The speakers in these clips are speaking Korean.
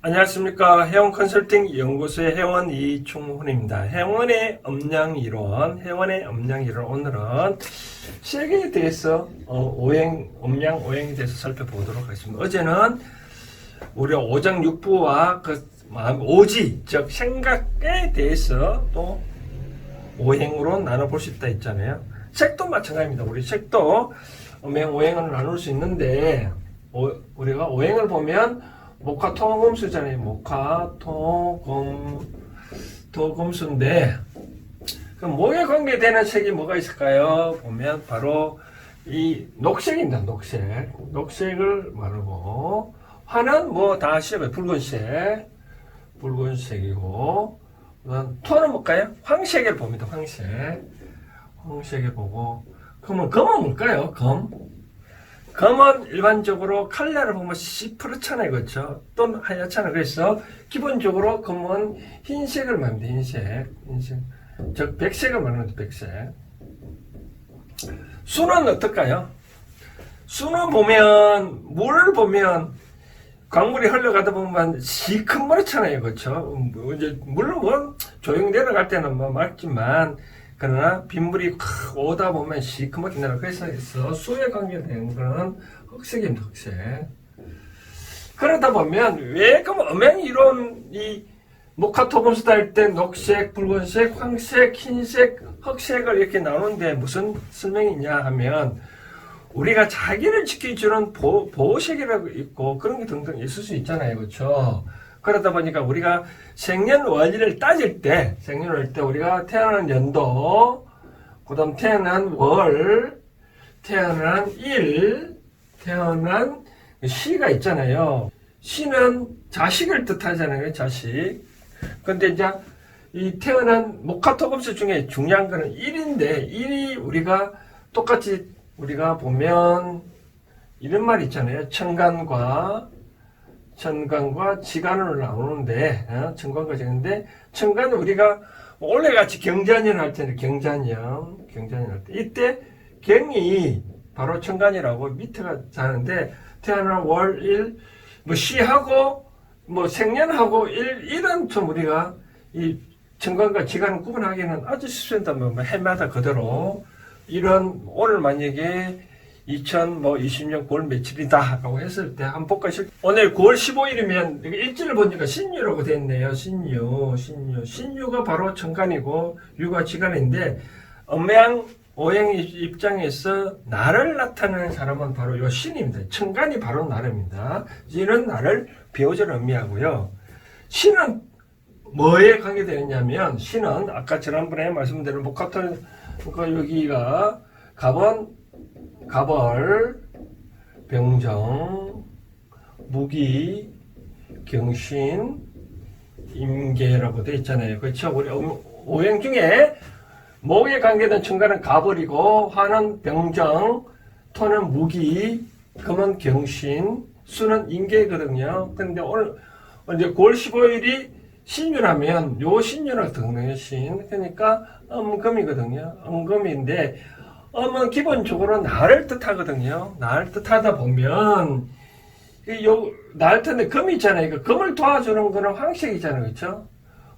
안녕하십니까. 해원 컨설팅 연구소의 해원 이충훈입니다. 해원의 음양이론, 오늘은 색에 대해서 음양 오행에 대해서 살펴보도록 하겠습니다. 어제는 우리가 오장육부와 그 오지, 즉 생각에 대해서 또 오행으로 나눠볼 수 있다 했잖아요. 색도 마찬가지입니다. 우리 색도 음양 오행을 나눌 수 있는데 우리가 오행을 보면 목화토금수잖아요. 목화토금수인데 그럼 목에 관계되는 색이 뭐가 있을까요? 보면 바로 이 녹색입니다. 녹색을 말하고 화는 뭐 다 아시죠? 붉은색이고 토는 뭘까요? 황색을 봅니다. 황색을 보고 그러면 검은 뭘까요? 검은 일반적으로 컬러를 보면 시퍼렇잖아요. 그렇죠? 또는 하얗잖아요. 그래서 기본적으로 검은 흰색을 말합니다. 흰색. 즉 백색을 말하는 백색. 수는 어떨까요? 수는 보면 물을 보면 광물이 흘러가다 보면 시커멓잖아요. 그렇죠? 이제 물론 뭐 조용 내려갈 때는 뭐 맑지만 그러나 빗물이 오다 보면 시커멓게 내려. 그래서 수에 관계된 거는 흑색입니다. 흑색. 그러다 보면 왜 그럼 음양이론이 목화토금수다 할 때 녹색, 붉은색, 황색, 흰색, 흑색을 이렇게 나누는데 무슨 설명이 있냐 하면 우리가 자기를 지켜주는 보호색이라고 있고 그런 게 등등 있을 수 있잖아요. 그렇죠? 그러다 보니까 우리가 생년월일을 따질 때 우리가 태어난 연도, 그 다음 태어난 월, 태어난 일, 태어난 시가 있잖아요. 시는 자식을 뜻하잖아요. 자식. 근데 이제 이 태어난 목화토금수 중에 중요한 거는 일인데, 일이 우리가 똑같이 우리가 보면 이런 말 있잖아요. 천간과 지간을 나오는데, 천간과 지간인데, 천간은 우리가 원래같이 경자년 할 텐데, 경자년 할 때, 이때 경이 바로 천간이라고 밑에가 자는데, 태어난 월, 일, 뭐 시하고, 뭐 생년하고 일은 좀 우리가 이 천간과 지간을 구분하기는 아주 쉽습니다. 뭐 해마다 그대로. 이런, 오늘 만약에 2020년 9월 며칠이다 라고 했을 때 한번 볼까요? 오늘 9월 15일이면 일지를 보니까 신유라고 되어 있네요. 신유가 바로 천간이고 유가 지간인데 음양 오행 입장에서 나를 나타내는 사람은 바로 요 신입니다. 천간이 바로 나입니다. 이는 나를 비오절 의미하고요. 신은 뭐에 관계되느냐면 신은 아까 지난번에 말씀드린 목화토 여기가 갑월, 병정, 무기, 경신, 임계라고 되어 있잖아요. 그렇죠? 우리 오행 중에 목에 관계된 천간은 갑월이고 화는 병정, 토는 무기, 금은 경신, 수는 임계거든요. 근데 오늘 이제 9월 15일이 신유라면 요 신유를 듣는 신. 그러니까 음금이거든요. 음금인데 음은 기본적으로 나를 뜻하거든요. 나를 뜻하다 보면 나를 뜻는 금이 있잖아요. 그 금을 도와주는 거는 황색이잖아요. 그렇죠?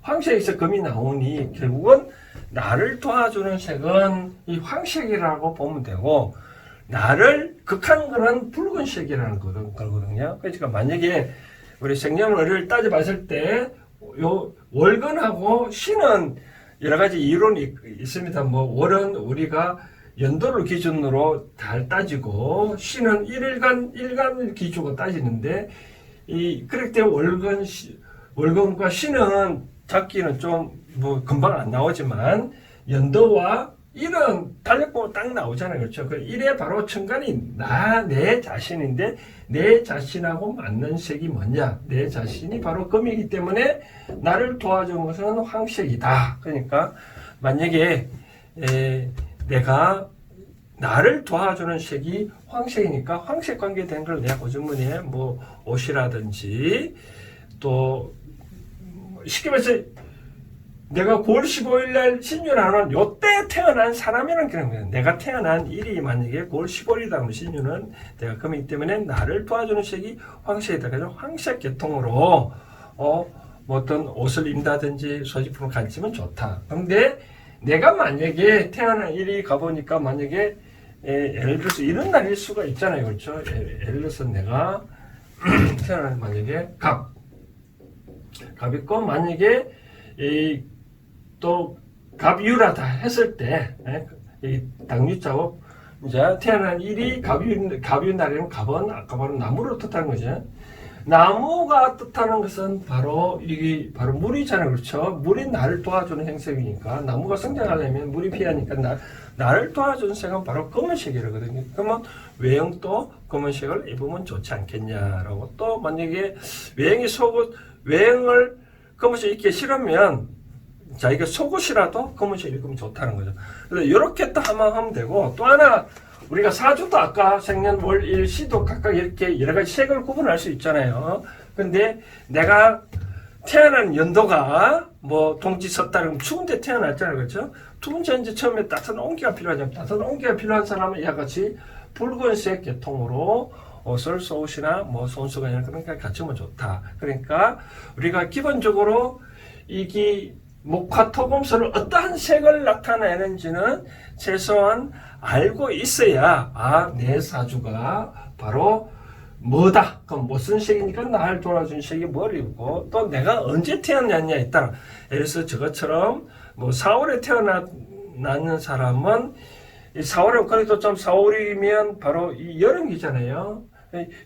황색에서 금이 나오니 결국은 나를 도와주는 색은 이 황색이라고 보면 되고 나를 극하는 거는 붉은색이라는 거거든요. 그러니까 만약에 우리 생년월일을 따져봤을 때 요 월근하고 신은 여러 가지 이론이 있습니다. 뭐 월은 우리가 연도를 기준으로 달 따지고 신은 일간을 기준으로 따지는데 그럴 때 월근과 신은 잡기는 좀 뭐 금방 안 나오지만 연도와 일은 달력보면 딱 나오잖아요. 그렇죠? 그 일에 바로 천간이 내 자신인데 내 자신하고 맞는 색이 뭐냐? 내 자신이 바로 금이기 때문에 나를 도와주는 것은 황색이다. 그러니까 만약에 내가 나를 도와주는 색이 황색이니까 황색 관계된 걸 내가 고전문에 뭐 옷이라든지 또 쉽게 말해서 내가 9월 15일 날 신유라는 요때 태어난 사람이라는 그런 거예요. 내가 태어난 일이 만약에 9월 15일이다 하면 신유는 내가 금이기 때문에 나를 도와주는 색이 황색이다. 그래서 황색 계통으로 뭐 어떤 옷을 입는다든지 소지품을 가지면 좋다. 근데 내가 만약에 태어난 일이 가보니까 만약에 예를 들어서 이런 날일 수가 있잖아요. 그렇죠? 예를 들어서 내가 태어난 만약에 갑있고 만약에 또 갑유라다 했을 때 이 당유자고 이제 태어난 일이 갑유 날에는 갑은 아까 바로 나무로 뜻하는 거죠. 나무가 뜻하는 것은 바로 이게 바로 물이잖아요. 그렇죠? 물이 나를 도와주는 행색이니까 나무가 성장하려면 물이 필요하니까 나를 도와주는 색은 바로 검은색이라거든요. 그러면 외형도 검은색을 입으면 좋지 않겠냐라고. 또 만약에 외형을 검은색 입기 싫으면 자기가 속옷이라도 검은색 입으면 좋다는 거죠. 그래서 이렇게 또 한번 하면 되고, 또 하나 우리가 사주도 아까 생년 월 일 시도 각각 이렇게 여러 가지 색을 구분할 수 있잖아요. 근데 내가 태어난 연도가 뭐 동지 섰다는 추운데 태어났잖아요. 그렇죠? 두 번째 이제 처음에 따뜻한 온기가 필요하잖아요. 따뜻한 온기가 필요한 사람은 이와 같이 붉은색 계통으로 옷을 속옷이나 뭐 손수건이나 그런 게 갖추면 좋다. 그러니까 우리가 기본적으로 이게 목화토금술을 어떠한 색을 나타내는지는 최소한 알고 있어야 내 사주가 바로 뭐다. 그럼 무슨 색이니까 나를 돌아준 색이 뭐리고 또 내가 언제 태어났냐에 따라 예를 들어서 저것처럼 뭐 4월에 태어나는 사람은 4월은 그래도 좀 4월이면 바로 이 여름이잖아요.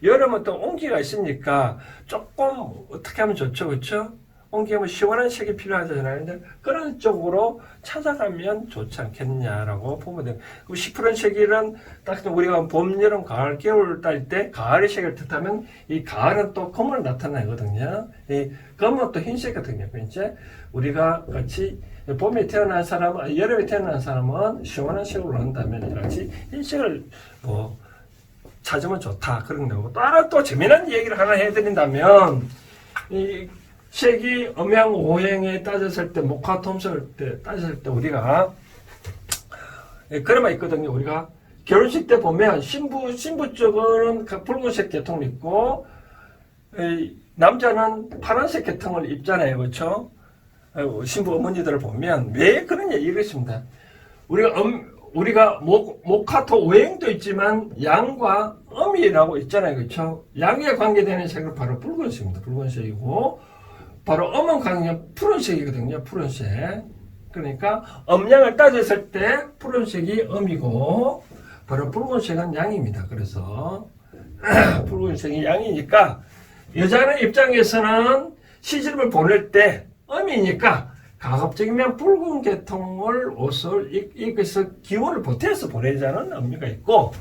여름은 또 온기가 있으니까 조금 어떻게 하면 좋죠, 그렇죠? 온기하면 시원한 색이 필요하잖아요. 근데 그런 쪽으로 찾아가면 좋지 않겠냐라고 보면 돼요. 그 시푸른 색이란 딱 우리가 봄, 여름, 가을, 겨울 딸 때 가을의 색을 뜻하면 이 가을은 또 검을 나타내거든요. 이 검은 또 흰색이거든요. 이제 우리가 같이 봄에 태어난 사람은, 여름에 태어난 사람은 시원한 색으로 한다면 같이 흰색을 뭐 찾으면 좋다. 그런 거고. 또 하나 또 재미난 얘기를 하나 해드린다면 이 색이 음양오행에 따졌을 때, 목화토금술 때 따졌을 때 우리가 그런 말 있거든요. 우리가 결혼식 때 보면 신부 쪽은 붉은색 계통을 입고 남자는 파란색 계통을 입잖아요. 그렇죠? 신부 어머니들을 보면 왜 그런 얘기가 있습니다. 우리가 목화토 오행도 있지만 양과 음이라고 있잖아요. 그렇죠? 양에 관계되는 색은 바로 붉은색입니다. 붉은색이고 바로 음은 관계는 푸른색이거든요. 푸른색. 그러니까 음양을 따졌을 때 푸른색이 음이고 바로 붉은색은 양입니다. 그래서 붉은색이 양이니까 여자의 입장에서는 시집을 보낼 때 음이니까 가급적이면 붉은 계통을 옷을 입고서 기운을 보태서 보내자는 의미가 있고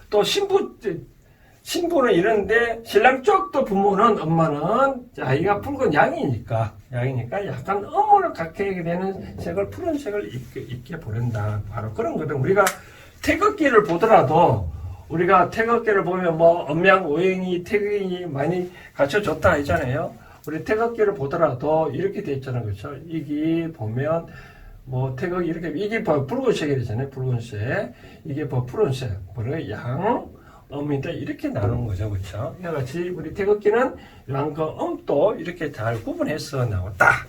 또 신부는 이런데 신랑 쪽도 부모는 엄마는 아이가 붉은 양이니까 약간 음을 갖게 되는 색을 푸른색을 입게 보낸다. 바로 그런 거든. 우리가 태극기를 보더라도 우리가 태극기를 보면 뭐 음양 오행이 태극이 많이 갖춰졌다 하잖아요. 우리 태극기를 보더라도 이렇게 돼 있잖아요. 그렇죠? 이게 보면 뭐 태극이 이렇게 이게 붉은색이 되잖아요. 붉은색. 이게 푸른색. 그리고 양 음인데 이렇게 나누는 거죠. 그렇죠? 이와 같이 우리 태극기는 양과 음도 이렇게 잘 구분해서 나왔다.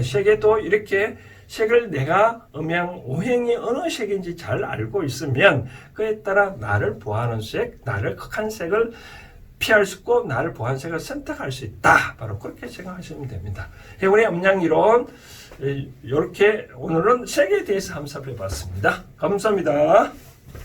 색에도 이렇게 색을 내가 음양 오행이 어느 색인지 잘 알고 있으면 그에 따라 나를 보호하는 색, 나를 극한 색을 피할 수 있고 나를 보호하는 색을 선택할 수 있다. 바로 그렇게 생각하시면 됩니다. 해운의 음양이론 이렇게 오늘은 색에 대해서 한번 살펴봤습니다. 감사합니다.